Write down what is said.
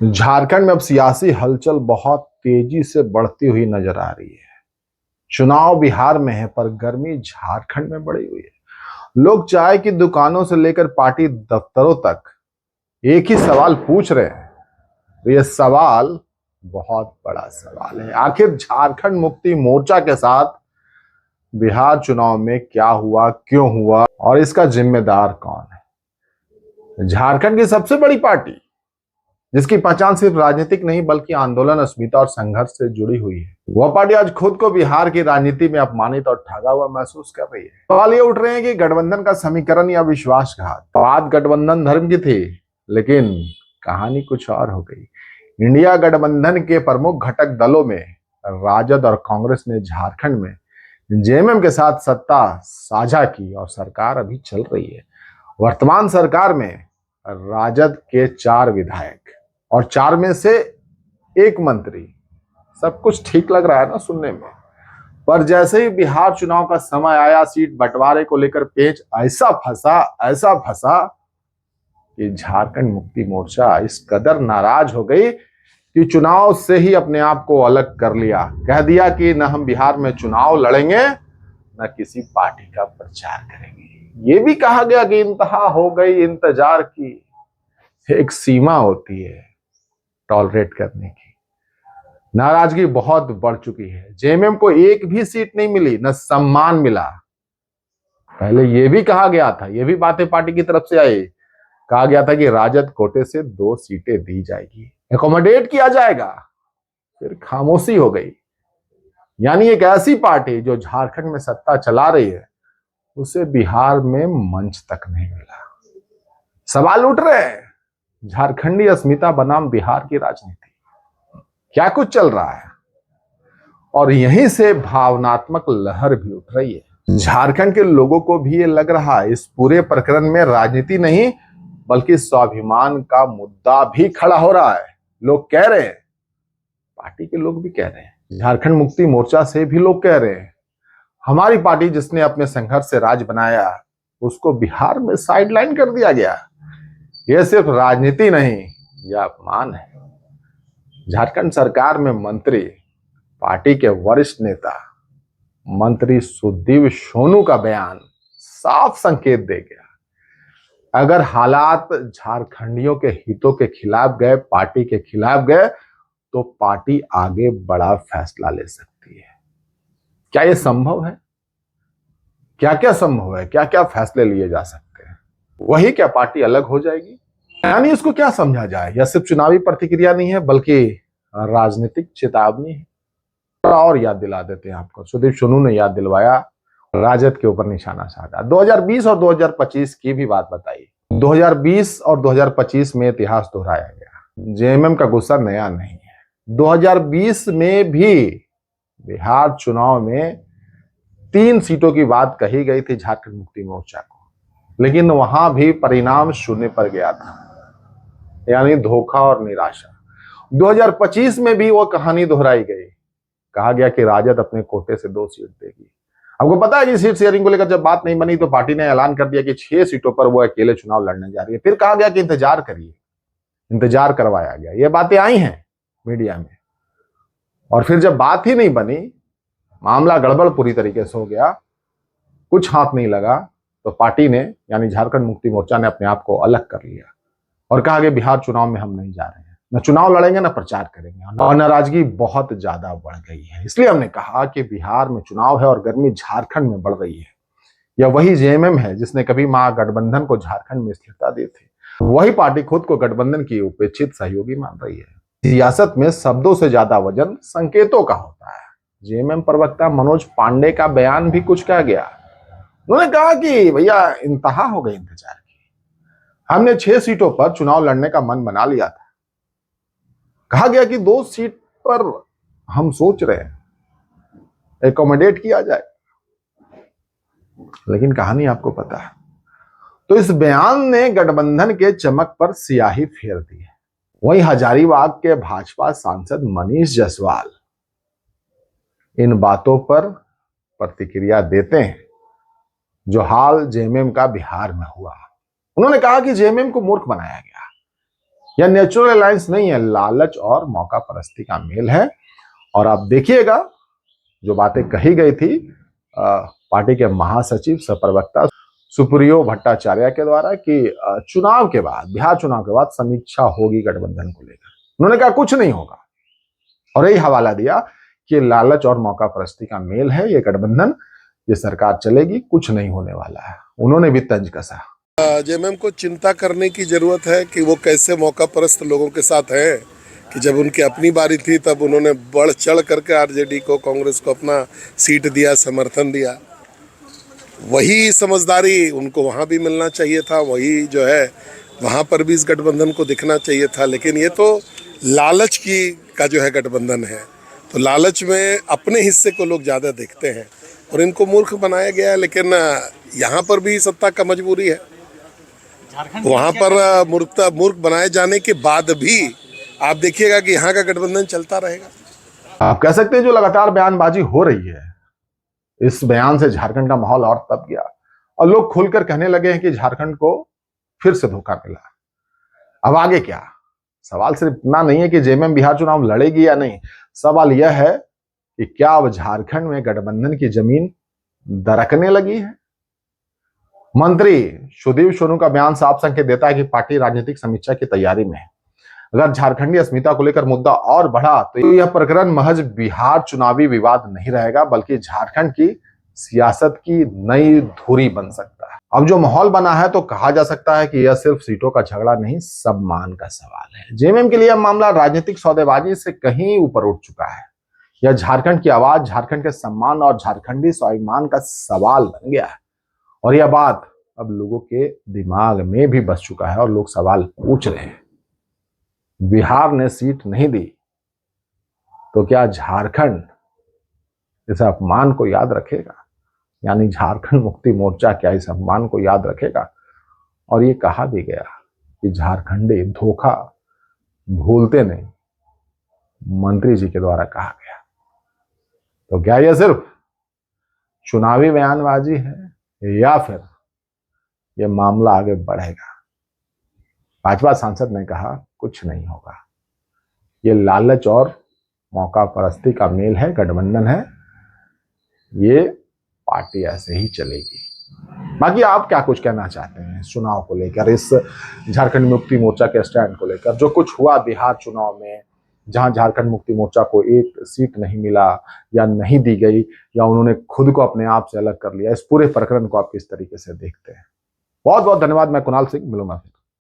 झारखंड में अब सियासी हलचल बहुत तेजी से बढ़ती हुई नजर आ रही है। चुनाव बिहार में है पर गर्मी झारखंड में बढ़ी हुई है। लोग चाय की दुकानों से लेकर पार्टी दफ्तरों तक एक ही सवाल पूछ रहे हैं। तो यह सवाल बहुत बड़ा सवाल है, आखिर झारखंड मुक्ति मोर्चा के साथ बिहार चुनाव में क्या हुआ, क्यों हुआ और इसका जिम्मेदार कौन है। झारखंड की सबसे बड़ी पार्टी जिसकी पहचान सिर्फ राजनीतिक नहीं बल्कि आंदोलन, अस्मिता और संघर्ष से जुड़ी हुई है, वह पार्टी आज खुद को बिहार की राजनीति में अपमानित और ठगा हुआ महसूस कर रही है। सवाल ये उठ रहे हैं कि गठबंधन का समीकरण या विश्वासघात। बात गठबंधन धर्म की थी, लेकिन कहानी कुछ और हो गई। इंडिया गठबंधन के प्रमुख घटक दलों में राजद और कांग्रेस ने झारखंड में जेएमएम के साथ सत्ता साझा की और सरकार अभी चल रही है। वर्तमान सरकार में राजद के 4 विधायक और 4 में से 1 मंत्री। सब कुछ ठीक लग रहा है ना सुनने में, पर जैसे ही बिहार चुनाव का समय आया, सीट बंटवारे को लेकर पेच ऐसा फंसा कि झारखंड मुक्ति मोर्चा इस कदर नाराज हो गई कि चुनाव से ही अपने आप को अलग कर लिया। कह दिया कि न हम बिहार में चुनाव लड़ेंगे न किसी पार्टी का प्रचार करेंगे। ये भी कहा गया कि इंतहा हो गई इंतजार की। एक सीमा होती है टॉलरेट करने की। नाराजगी बहुत बढ़ चुकी है। जेएमएम को एक भी सीट नहीं मिली, न सम्मान मिला। पहले यह भी कहा गया था, ये भी बातें पार्टी की तरफ से आई, कहा गया था कि राजद कोटे से 2 सीटें दी जाएगी, एकोमोडेट किया जाएगा। फिर खामोशी हो गई। यानी एक ऐसी पार्टी जो झारखंड में सत्ता चला रही है, उसे बिहार में मंच तक नहीं मिला। सवाल उठ रहे हैं, झारखंडी अस्मिता बनाम बिहार की राजनीति, क्या कुछ चल रहा है। और यहीं से भावनात्मक लहर भी उठ रही है। झारखंड के लोगों को भी ये लग रहा है इस पूरे प्रकरण में राजनीति नहीं बल्कि स्वाभिमान का मुद्दा भी खड़ा हो रहा है। लोग कह रहे हैं, पार्टी के लोग भी कह रहे हैं, झारखंड मुक्ति मोर्चा से भी लोग कह रहे हैं, हमारी पार्टी जिसने अपने संघर्ष से राज बनाया उसको बिहार में साइडलाइन कर दिया गया। यह सिर्फ राजनीति नहीं, यह अपमान है। झारखंड सरकार में मंत्री, पार्टी के वरिष्ठ नेता मंत्री सुदीव सोनू का बयान साफ संकेत दे गया। अगर हालात झारखंडियों के हितों के खिलाफ गए, पार्टी के खिलाफ गए, तो पार्टी आगे बड़ा फैसला ले सकती है। क्या यह संभव है? क्या क्या संभव है? क्या क्या फैसले लिए जा सकते हैं? वही क्या पार्टी अलग हो जाएगी? यानी इसको क्या समझा जाए? यह सिर्फ चुनावी प्रतिक्रिया नहीं है बल्कि राजनीतिक चेतावनी है। और याद दिला देते हैं आपको, सुदीप सोनू ने याद दिलवाया, राजद के ऊपर निशाना साधा। 2020 और 2025 की भी बात बताई। 2020 और 2025 में इतिहास दोहराया गया। जेएमएम का गुस्सा नया नहीं है। 2020 में भी बिहार चुनाव में 3 सीटों की बात कही गई थी झारखंड मुक्ति मोर्चा को, लेकिन वहां भी परिणाम शून्य पर गया था, यानी धोखा और निराशा। 2025 में भी वो कहानी दोहराई गई। कहा गया कि राजद अपने कोटे से 2 सीट देगी। आपको पता है कि सीट शेयरिंग को लेकर जब बात नहीं बनी तो पार्टी ने ऐलान कर दिया कि 6 सीटों पर वो अकेले चुनाव लड़ने जा रही है। फिर कहा गया कि इंतजार करिए, इंतजार करवाया गया। ये बातें आई हैं मीडिया में, और फिर जब बात ही नहीं बनी, मामला गड़बड़ पूरी तरीके से हो गया, कुछ हाथ नहीं लगा, तो पार्टी ने यानी झारखंड मुक्ति मोर्चा ने अपने आप को अलग कर लिया और कहा कि बिहार चुनाव में हम नहीं जा रहे हैं, न चुनाव लड़ेंगे न प्रचार करेंगे। और नाराजगी बहुत ज्यादा बढ़ गई है। इसलिए हमने कहा कि बिहार में चुनाव है और गर्मी झारखंड में बढ़ रही है। यह वही जेएमएम है जिसने कभी महागठबंधन को झारखंड में स्थिरता दी थी। वही पार्टी खुद को गठबंधन की उपेक्षित सहयोगी मान रही है। सियासत में शब्दों से ज्यादा वजन संकेतों का होता है। जेएमएम प्रवक्ता मनोज पांडे का बयान भी कुछ कह गया। उन्होंने कहा कि भैया इंतहा हो गई इंतजार की, हमने 6 सीटों पर चुनाव लड़ने का मन बना लिया था। कहा गया कि 2 सीट पर हम सोच रहे हैं, एकोमोडेट किया जाए, लेकिन कहानी आपको पता है। तो इस बयान ने गठबंधन के चमक पर स्याही फेर दी है। वहीं हजारीबाग के भाजपा सांसद मनीष जायसवाल इन बातों पर प्रतिक्रिया देते हैं जो हाल जेएमएम का बिहार में हुआ। उन्होंने कहा कि जेएमएम को मूर्ख बनाया गया। यह नेचुरल अलायंस नहीं है, लालच और मौका परस्ती का मेल है। और आप देखिएगा जो बातें कही गई थी पार्टी के महासचिव सह प्रवक्ता सुप्रियो भट्टाचार्य के द्वारा कि चुनाव के बाद, बिहार चुनाव के बाद समीक्षा होगी गठबंधन को लेकर, उन्होंने कहा कुछ नहीं होगा और यही हवाला दिया कि लालच और मौका परस्ती का मेल है ये गठबंधन, ये सरकार चलेगी, कुछ नहीं होने वाला है। उन्होंने भी तंज कसा। जेएमएम को चिंता करने की जरूरत है कि वो कैसे मौका परस्त लोगों के साथ है कि जब उनकी अपनी बारी थी तब उन्होंने बढ़ चढ़ करके आरजेडी को, कांग्रेस को अपना सीट दिया, समर्थन दिया। वही समझदारी उनको वहाँ भी मिलना चाहिए था, वही जो है वहाँ पर भी इस गठबंधन को दिखना चाहिए था। लेकिन ये तो लालच का जो है गठबंधन है, तो लालच में अपने हिस्से को लोग ज़्यादा देखते हैं और इनको मूर्ख बनाया गया है। लेकिन यहाँ पर भी सत्ता का मजबूरी है, वहाँ पर मूर्ख बनाए जाने के बाद भी आप देखिएगा कि यहाँ का गठबंधन चलता रहेगा। आप कह सकते हैं जो लगातार बयानबाजी हो रही है, इस बयान से झारखंड का माहौल और तप गया और लोग खुलकर कहने लगे हैं कि झारखंड को फिर से धोखा मिला। अब आगे क्या? सवाल सिर्फ इतना नहीं है कि जेएमएम बिहार चुनाव लड़ेगी या नहीं, सवाल यह है कि क्या अब झारखंड में गठबंधन की जमीन दरकने लगी है। मंत्री सुदीप सोनू का बयान साफ संकेत देता है कि पार्टी राजनीतिक समीक्षा की तैयारी में है। अगर झारखंडी अस्मिता को लेकर मुद्दा और बढ़ा तो यह प्रकरण महज बिहार चुनावी विवाद नहीं रहेगा, बल्कि झारखंड की सियासत की नई धुरी बन सकता है। अब जो माहौल बना है तो कहा जा सकता है कि यह सिर्फ सीटों का झगड़ा नहीं, सम्मान का सवाल है। जेएमएम के लिए मामला राजनीतिक सौदेबाजी से कहीं ऊपर उठ चुका है। यह झारखंड की आवाज, झारखंड के सम्मान और झारखंडी स्वाभिमान का सवाल बन गया है और यह बात अब लोगों के दिमाग में भी बस चुका है और लोग सवाल पूछ रहे हैं। बिहार ने सीट नहीं दी तो क्या झारखंड इस अपमान को याद रखेगा? यानी झारखंड मुक्ति मोर्चा क्या इस अपमान को याद रखेगा? और ये कहा भी गया कि झारखंडी धोखा भूलते नहीं, मंत्री जी के द्वारा कहा गया। तो क्या यह सिर्फ चुनावी बयानबाजी है या फिर यह मामला आगे बढ़ेगा? भाजपा सांसद ने कहा कुछ नहीं होगा, ये लालच और मौका परस्ती का मेल है, गठबंधन है, ये पार्टी ऐसे ही चलेगी। बाकी आप क्या कुछ कहना चाहते हैं चुनाव को लेकर, इस झारखंड मुक्ति मोर्चा के स्टैंड को लेकर, जो कुछ हुआ बिहार चुनाव में, जहां झारखंड मुक्ति मोर्चा को एक सीट नहीं मिला या नहीं दी गई या उन्होंने खुद को अपने आप से अलग कर लिया, इस पूरे प्रकरण को आप किस तरीके से देखते हैं? बहुत बहुत धन्यवाद। मैं कुणाल सिंह, मिलूंगा फिर।